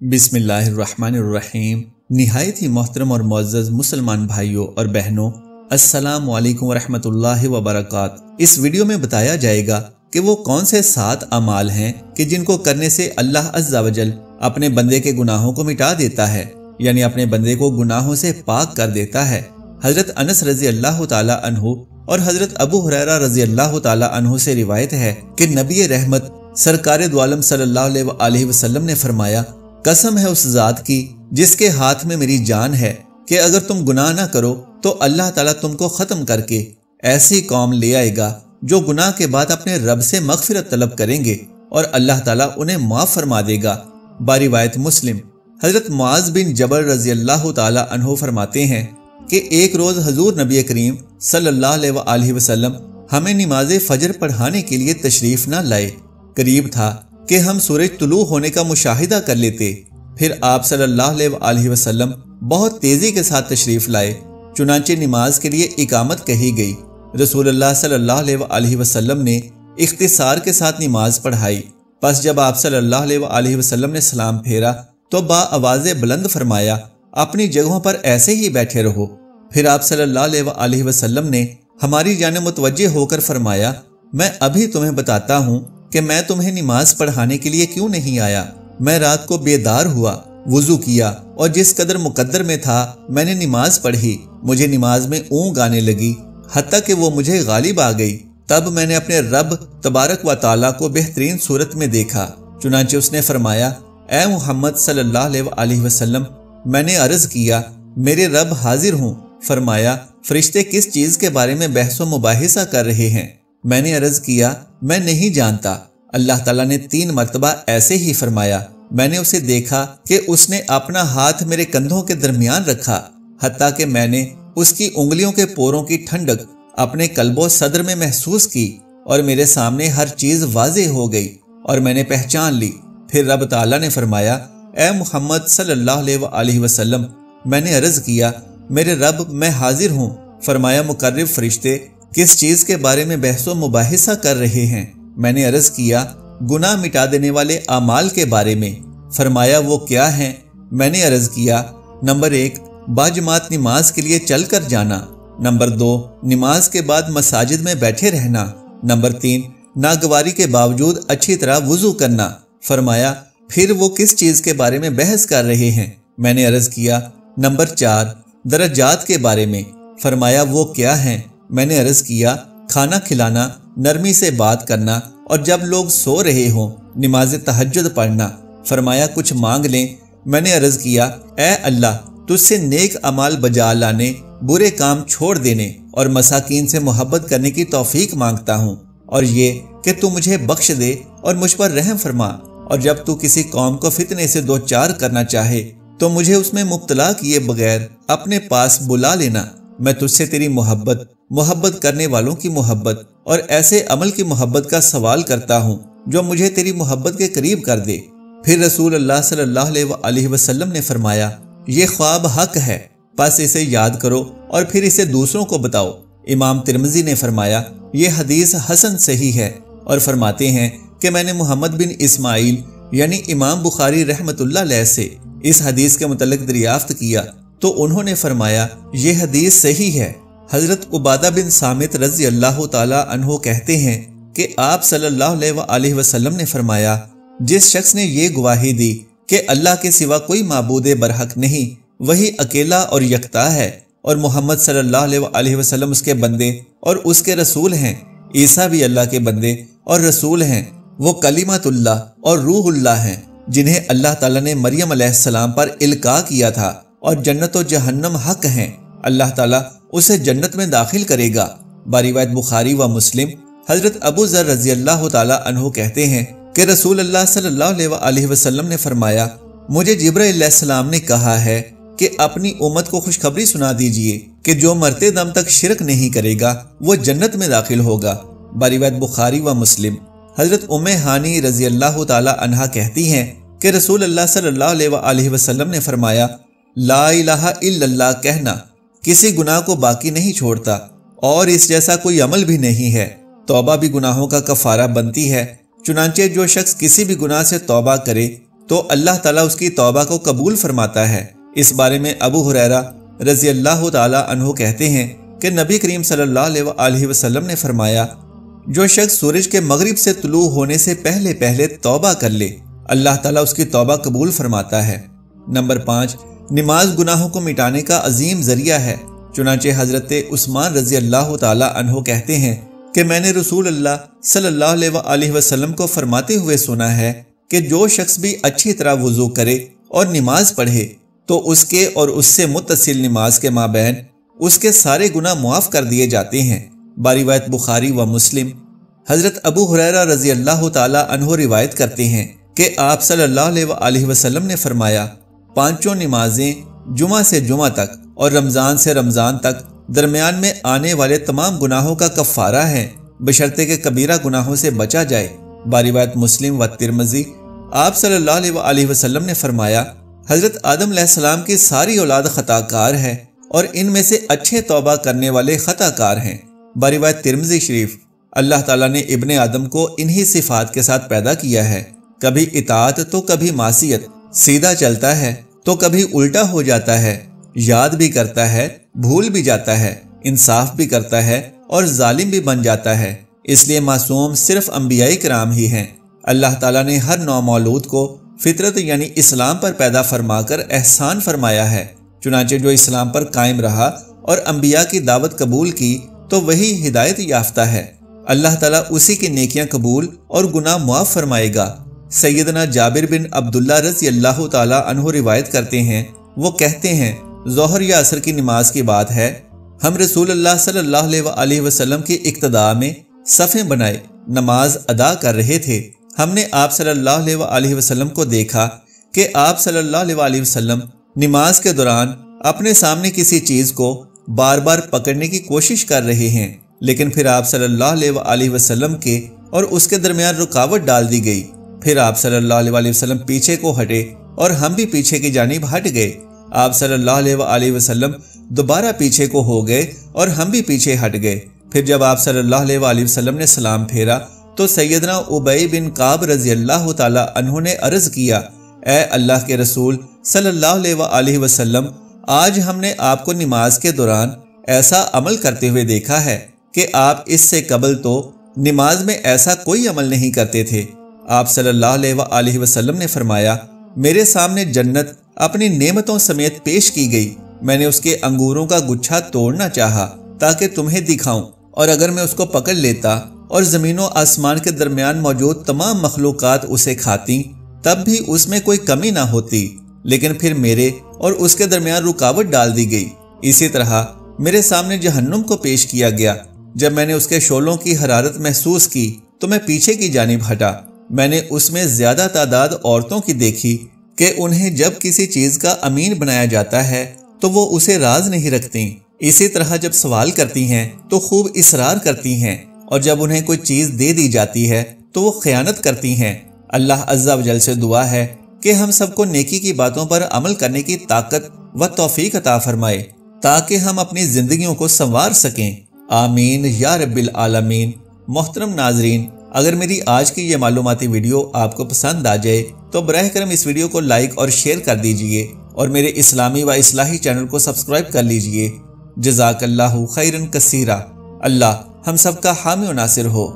बिस्मिल्लाहिर्रहमानिर्रहीम। निहायत ही मोहतरम और मुअज़्ज़ज़ मुसलमान भाइयों और बहनों, अस्सलामु अलैकुम वरहमतुल्लाहि वबरकात। इस वीडियो में बताया जाएगा कि वो कौन से 7 अमाल हैं कि जिनको करने से अल्लाह अज़्ज़ा वजल अपने बंदे के गुनाहों को मिटा देता है, यानी अपने बंदे को गुनाहों से पाक कर देता है। हजरत अनस रज़ी अल्लाह ताला अन्हु और हजरत अबू हुरैरा रज़ी अल्लाह ताला अन्हु से रिवायत है कि नबी रहमत सरकार दो आलम सल्लल्लाहु अलैहि वसल्लम ने फरमाया, कसम है उस ज़ात की जिसके हाथ में मेरी जान है कि अगर तुम गुनाह ना करो तो अल्लाह ताला तुमको ख़त्म करके ऐसी कौम ले आएगा जो गुनाह के बाद अपने रब से मग़फ़िरत तलब करेंगे और अल्लाह ताला उन्हें माफ़ फरमा देगा। बारिवायत मुस्लिम। हज़रत मुआज़ बिन जबल रज़ी अल्लाह ताला अन्हु फरमाते हैं कि एक रोज़ हजूर नबी करीम सल्लल्लाहु अलैहि वसल्लम हमें नमाज फ़जर पढ़ाने के लिए तशरीफ़ न लाए। करीब था कि हम सूरज तुलू होने का मुशाहिदा कर लेते। फिर आप सल्लल्लाहु अलैहि वसल्लम बहुत तेजी के साथ तशरीफ लाए। चुनांचे नमाज के लिए इकामत कही गई। रसूलुल्लाह सल्लल्लाहु अलैहि वसल्लम ने इख्तिसार के साथ नमाज पढ़ाई। बस जब आप सल्लल्लाहु अलैहि वसल्लम ने सलाम फेरा तो बाआवाज़े बुलंद फरमाया, अपनी जगहों पर ऐसे ही बैठे रहो। फिर आप सल्लल्लाहु अलैहि वसल्लम ने हमारी जानिब मुतवज्जे होकर फरमाया, मैं अभी तुम्हें बताता हूँ कि मैं तुम्हें नमाज पढ़ाने के लिए क्यों नहीं आया। मैं रात को बेदार हुआ, वुजू किया और जिस कदर मुकद्दर में था मैंने नमाज पढ़ी। मुझे नमाज में ऊँग आने लगी, हत्ता कि वो मुझे गालिब आ गई। तब मैंने अपने रब तबारक व ताला को बेहतरीन सूरत में देखा। चुनांचे उसने फरमाया, ए मुहम्मद सल्लल्लाहु अलैहि वसल्लम, मैंने अर्ज किया, मेरे रब हाजिर हूँ। फरमाया, फरिश्ते किस चीज़ के बारे में बहस व मुबाहिसा कर रहे हैं? मैंने अर्ज किया, मैं नहीं जानता। अल्लाह ताला ने 3 मरतबा ऐसे ही फरमाया। मैंने उसे देखा कि उसने अपना हाथ मेरे कंधों के दरमियान रखा, हत्ता कि मैंने उसकी उंगलियों के पोरों की ठंडक अपने कल्बो सदर में महसूस की और मेरे सामने हर चीज वाज़ेह हो गई और मैंने पहचान ली। फिर रब ताला ने फरमाया, ए मुहम्मद सल्लल्लाहु अलैहि वसल्लम, मैंने अर्ज किया, मेरे रब मैं हाजिर हूँ। फरमाया, मुकर्रब फरिश्ते किस चीज के बारे में बहसो मुबाहिसा कर रहे हैं? मैंने अर्ज किया, गुनाह मिटा देने वाले अमाल के बारे में। फरमाया, वो क्या हैं? मैंने अर्ज किया, नंबर 1 बाजमात नमाज के लिए चल कर जाना। नंबर 2 नमाज के बाद मसाजिद में बैठे रहना। नंबर 3 नागवारी के बावजूद अच्छी तरह वुजू करना। फरमाया, फिर वो किस चीज के बारे में बहस कर रहे हैं? मैंने अर्ज किया, नंबर 4 दरजात के बारे में। फरमाया, वो क्या हैं? मैंने अर्ज किया, खाना खिलाना, नरमी से बात करना और जब लोग सो रहे हों नमाज तहज्जुद पढ़ना। फरमाया, कुछ मांग लें। मैंने अर्ज किया, ए अल्लाह, तुझसे नेक अमाल बजा लाने, बुरे काम छोड़ देने और मसाकीन से मोहब्बत करने की तौफीक मांगता हूँ, और ये कि तू मुझे बख्श दे और मुझ पर रहम फरमा, और जब तू किसी कौम को फितने से दो चार करना चाहे तो मुझे उसमें मुब्तला किए बगैर अपने पास बुला लेना। मैं तुझसे तेरी मोहब्बत, मोहब्बत करने वालों की मोहब्बत और ऐसे अमल की मोहब्बत का सवाल करता हूँ जो मुझे तेरी मोहब्बत के करीब कर दे। फिर रसूल अल्लाह सल्लल्लाहु अलैहि वसल्लम ने फरमाया, ये ख्वाब हक है, बस इसे याद करो और फिर इसे दूसरों को बताओ। इमाम तिरमिज़ी ने फरमाया, ये हदीस हसन सही है, और फरमाते हैं कि मैंने मोहम्मद बिन इस्माइल यानी इमाम बुखारी रहमतुल्लाह अलैह से इस हदीस के मुतल्लिक़ दरियाफ्त किया तो उन्होंने फरमाया, ये हदीस सही है। हजरत उबादा बिन सामित रज़ी अल्लाह ताला अन्हो कहते हैं कि आप सल्लल्लाहु अलैहि वसल्लम ने फरमाया, जिस शख्स ने ये गवाही दी कि अल्लाह के सिवा कोई माबूद बरहक नहीं, वही अकेला और यकता है, और मोहम्मद सल्लल्लाहु अलैहि वसल्लम उसके बंदे और उसके रसूल हैं। ईसा भी अल्लाह के बंदे और रसूल हैं। वो कलिमतुल्लाह और रूहुल्लाह हैं, जिन्हें अल्लाह ताला ने मरियम अलैहिस्सलाम पर इल्का किया था, और जन्नत और जहन्नम हक हैं। अल्लाह ताला उसे जन्नत में दाखिल करेगा। बारिवायत बुखारी व मुस्लिम। हजरत अबू ज़र रज़ी अल्लाह ताला अन्हु कहते हैं कि रसूल अल्लाह सल्लल्लाहु अलैहि वसल्लम ने फरमाया, मुझे जिब्राइल अलैहिस्सलाम ने कहा है कि अपनी उम्मत को खुशखबरी सुना दीजिए कि जो मरते दम तक शिरक नहीं करेगा वो जन्नत में दाखिल होगा। बारिवायत बुखारी व मुस्लिम। हजरत उम्मे हानी रज़ी अल्लाह ताला अन्हा कहती हैं कि रसूल अल्लाह सल्लल्लाहु अलैहि वसल्लम ने फरमाया, ला इलाहा इल्लल्लाह कहना किसी गुनाह को बाकी नहीं छोड़ता और इस जैसा कोई अमल भी नहीं है। तौबा भी गुनाहों का कफारा बनती है। चुनांचे जो शख्स किसी भी गुनाह से तौबा करे تو اللہ تعالیٰ اس کی توبہ کو قبول فرماتا ہے۔ اس بارے میں ابو ہریرہ رضی اللہ تعالیٰ عنہ کہتے ہیں کہ نبی کریم صلی اللہ علیہ وسلم نے فرمایا، جو شخص سورج کے مغرب سے طلوع ہونے سے پہلے پہلے توبہ کر لے، اللہ تعالیٰ اس کی توبہ قبول فرماتا ہے۔ نمبر 5، نماز گناہوں کو مٹانے کا عظیم ذریعہ ہے۔ چنانچہ حضرت عثمان رضی اللہ تعالیٰ عنہ کہتے ہیں کہ میں نے رسول اللہ صلی اللہ علیہ وسلم کو فرماتے ہوئے سنا ہے کہ جو شخص بھی اچھی طرح وضو کرے اور نماز پڑھے تو اس کے اور اس سے متصل نماز کے مابین اس کے سارے گناہ معاف کر دیے جاتے ہیں۔ باروایت بخاری و مسلم۔ حضرت ابو ہریرہ رضی اللہ تعالیٰ عنہ روایت کرتے ہیں کہ آپ صلی اللہ علیہ وسلم نے فرمایا، 5 نمازیں جمعہ سے جمعہ تک اور رمضان سے رمضان تک درمیان میں آنے والے تمام گناہوں کا کفارہ ہیں، بشرطے کہ کبیرہ گناہوں سے بچا جائے۔ باروایت مسلم و ترمذی۔ آپ صلی اللہ علیہ وسلم نے فرمایا، حضرت آدم علیہ السلام کی ساری اولاد خطا کار ہے اور ان میں سے اچھے توبہ کرنے والے خطا کار ہیں۔ باروایت ترمذی شریف۔ اللہ تعالیٰ نے ابن آدم کو انہی صفات کے ساتھ پیدا کیا ہے، کبھی اطاعت تو کبھی معصیت، سیدھا چلتا ہے تو کبھی الٹا ہو جاتا ہے، یاد بھی کرتا ہے، بھول بھی جاتا ہے، انصاف بھی کرتا ہے اور ظالم بھی بن جاتا ہے۔ اس لیے معصوم صرف انبیاء کرام ہی ہیں۔ اللہ تعالیٰ نے ہر نو مولود کو فطرت یعنی اسلام پر پیدا فرما کر احسان فرمایا ہے۔ چنانچہ جو اسلام پر قائم رہا اور انبیاء کی دعوت قبول کی تو وہی ہدایت یافتہ ہے۔ اللہ تعالیٰ اسی کی نیکیاں قبول اور گناہ معاف فرمائے گا۔ سیدنا جابر بن عبداللہ رضی اللہ تعالیٰ عنہ روایت کرتے ہیں، وہ کہتے ہیں، ظہر یا عصر کی نماز کی بات ہے، ہم رسول اللہ صلی اللہ علیہ وسلم کی اقتداء میں صفیں بنائے نماز ادا کر رہے تھے۔ ہم نے آپ صلی اللہ علیہ وسلم کو دیکھا کہ آپ صلی اللہ علیہ وسلم نماز کے دوران اپنے سامنے کسی چیز کو بار بار پکڑنے کی کوشش کر رہے ہیں، لیکن پھر آپ صلی اللہ علیہ وسلم کے اور اس کے درمیان رکاوٹ ڈال دی گئی۔ پھر آپ صلی اللہ علیہ وسلم پیچھے کو ہٹے اور ہم بھی پیچھے کی جانب ہٹ گئے۔ آپ صلی اللہ علیہ وسلم دوبارہ پیچھے کو ہو گئے اور ہم بھی پیچھے ہٹ گئے۔ پھر جب آپ صلی اللہ علیہ وسلم نے سلام پھیرا تو سیدنا ابی بن کعب رضی اللہ تعالیٰ عنہ نے عرض کیا، اے اللہ کے رسول صلی اللہ علیہ وسلم، آج ہم نے آپ کو نماز کے دوران ایسا عمل کرتے ہوئے دیکھا ہے کہ آپ اس سے قبل تو نماز میں ایسا کوئی عمل نہیں کرتے تھے۔ آپ صلی اللہ علیہ وسلم نے فرمایا، میرے سامنے جنت اپنی نعمتوں سمیت پیش کی گئی، میں نے اس کے انگوروں کا گچھا توڑنا چاہا تاکہ تمہیں دکھاؤں، اور اگر میں اس کو پکڑ لیتا اور زمین و آسمان کے درمیان موجود تمام مخلوقات اسے کھاتی تب بھی اس میں کوئی کمی نہ ہوتی، لیکن پھر میرے اور اس کے درمیان رکاوٹ ڈال دی گئی۔ اسی طرح میرے سامنے جہنم کو پیش کیا گیا، جب میں نے اس کے شعلوں کی حرارت محسوس کی تو میں پیچھے کی جانب ہٹا۔ میں نے اس میں زیادہ تعداد عورتوں کی دیکھی کہ انہیں جب کسی چیز کا امین بنایا جاتا ہے تو وہ اسے راز نہیں رکھتی، اسی طرح جب سوال کرتی ہیں تو خوب اصرار کرتی ہیں، اور جب انہیں کوئی چیز دے دی جاتی ہے تو وہ خیانت کرتی ہیں۔ اللہ عز و جل سے دعا ہے کہ ہم سب کو نیکی کی باتوں پر عمل کرنے کی طاقت و توفیق عطا فرمائے تاکہ ہم اپنی زندگیوں کو سنوار سکیں، آمین یا رب العالمین۔ محترم ناظرین، اگر میری آج کی یہ معلوماتی ویڈیو آپ کو پسند آ جائے تو براہ کرم اس ویڈیو کو لائک اور شیئر کر دیجئے اور میرے اسلامی و اصلاحی چینل کو سبسکرائب کر لیجئے۔ جزاک اللہ خیرن کثیرہ۔ اللہ ہم سب کا حامی و ناصر ہو۔